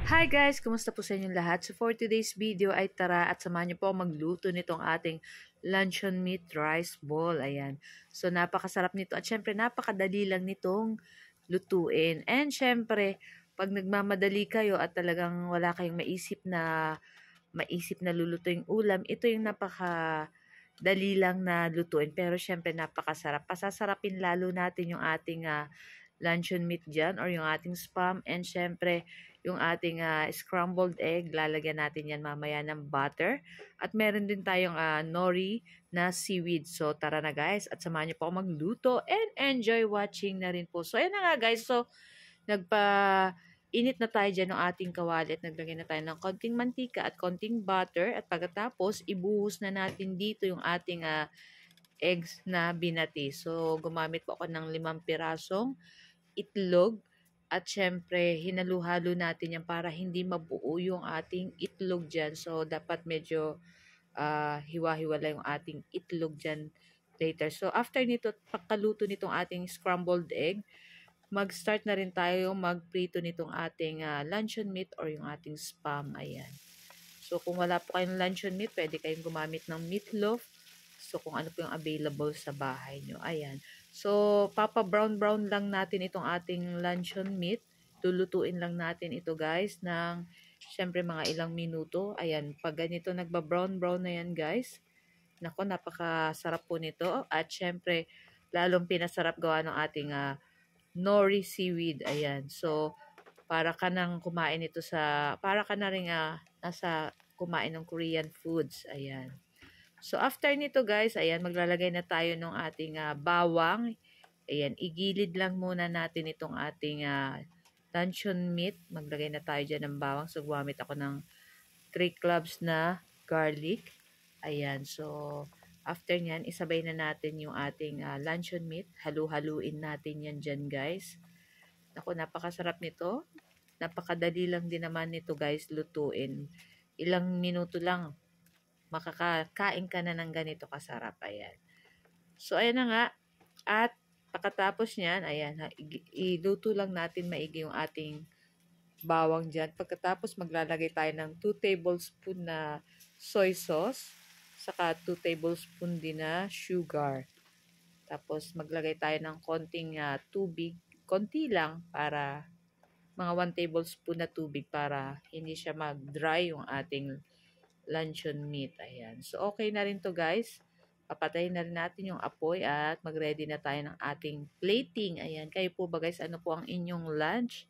Hi guys! Kumusta po sa inyong lahat? So for today's video ay tara at samahan niyo po magluto nitong ating luncheon meat rice ball. Ayan. So napakasarap nito at syempre napakadali lang nitong lutuin. And syempre, pag nagmamadali kayo at talagang wala kayong maisip na lulutuing ulam, ito yung napakadali lang na lutuin. Pero syempre napakasarap. Pasasarapin lalo natin yung ating luncheon meat dyan or yung ating spam, and syempre yung ating scrambled egg, lalagyan natin yan mamaya ng butter, at meron din tayong nori na seaweed. So tara na guys at samahan niyo po ako magluto and enjoy watching na rin po. So ayan na nga guys, so init na tayo dyan ng ating kawali at naglagay na tayo ng konting mantika at konting butter, at pagkatapos ibuhos na natin dito yung ating eggs na binati. So gumamit po ako ng 5 pirasong itlog, at syempre hinalu-halo natin yan para hindi mabuo yung ating itlog dyan. So dapat medyo hiwa-hiwala yung ating itlog dyan later. So after nito, pagkaluto nitong ating scrambled egg, mag-start na rin tayo magprito nitong ating luncheon meat or yung ating spam. Ayan. So kung wala po kayong luncheon meat, pwede kayong gumamit ng meatloaf. So kung ano po yung available sa bahay nyo. Ayan. So papa-brown-brown lang natin itong ating luncheon meat. Lulutuin lang natin ito guys ng syempre mga ilang minuto. Ayan. Pag ganito nagba-brown-brown na yan guys, nako, napakasarap po nito. At syempre, lalong pinasarap gawa ng ating nori seaweed. Ayan. So, para ka nang kumain ito para ka na rin nasa kumain ng Korean foods. Ayan. So, after nito guys, ayan, maglalagay na tayo ng ating bawang. Ayan, igilid lang muna natin itong ating luncheon meat. Maglagay na tayo dyan ng bawang. So, gumamit ako ng 3 cloves na garlic. Ayan, so, after nyan, isabay na natin yung ating luncheon meat. Halu-haluin natin yan dyan guys. Ako, napakasarap nito. Napakadali lang din naman nito guys lutuin. Ilang minuto lang makakakain ka na ng ganito kasarap. Ayan. So, ayan na nga. At pagkatapos niyan, ayan, iluto lang natin maigi yung ating bawang dyan. Pagkatapos, maglalagay tayo ng 2 tablespoon na soy sauce, saka 2 tablespoon din na sugar. Tapos, maglagay tayo ng konting tubig, konti lang, para mga 1 tablespoon na tubig para hindi siya mag-dry yung ating luncheon meat. Ayan. So, okay na rin to guys. Papatayin na rin natin yung apoy at mag-ready na tayo ng ating plating. Ayan. Kayo po ba guys, ano po ang inyong lunch?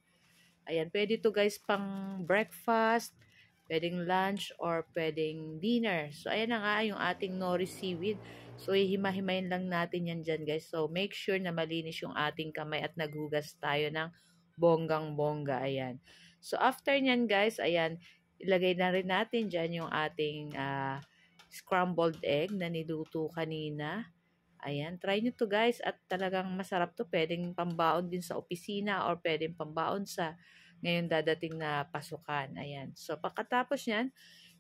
Ayan. Pwede to guys pang breakfast, pwedeng lunch, or pwedeng dinner. So, ayan na nga yung ating nori seaweed. So, ihima-himayin lang natin yan dyan guys. So, make sure na malinis yung ating kamay at naghugas tayo ng bonggang-bongga. Ayan. So, after nyan guys, ayan, ilagay na rin natin dyan yung ating scrambled egg na niluto kanina. Ayan, try nyo to guys at talagang masarap to. Pwedeng pambaon din sa opisina or pwedeng pambaon sa ngayon dadating na pasukan. Ayan, so pagkatapos yan,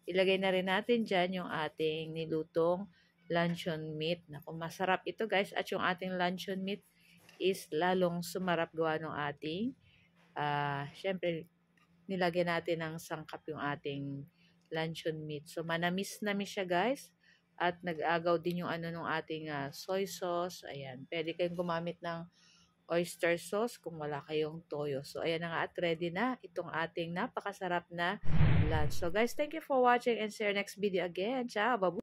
ilagay na rin natin dyan yung ating nilutong luncheon meat. Naku, masarap ito guys, at yung ating luncheon meat is lalong sumarap gawa ng ating syempre nilagyan natin ng sangkap yung ating luncheon meat. So, manamis-namis siya guys. At nag-agaw din yung nung ating soy sauce. Ayan. Pwede kayong gumamit ng oyster sauce kung wala kayong toyo. So, ayan na nga at ready na itong ating napakasarap na lunch. So, guys, thank you for watching and see you next video again. Ciao! Bye-bye!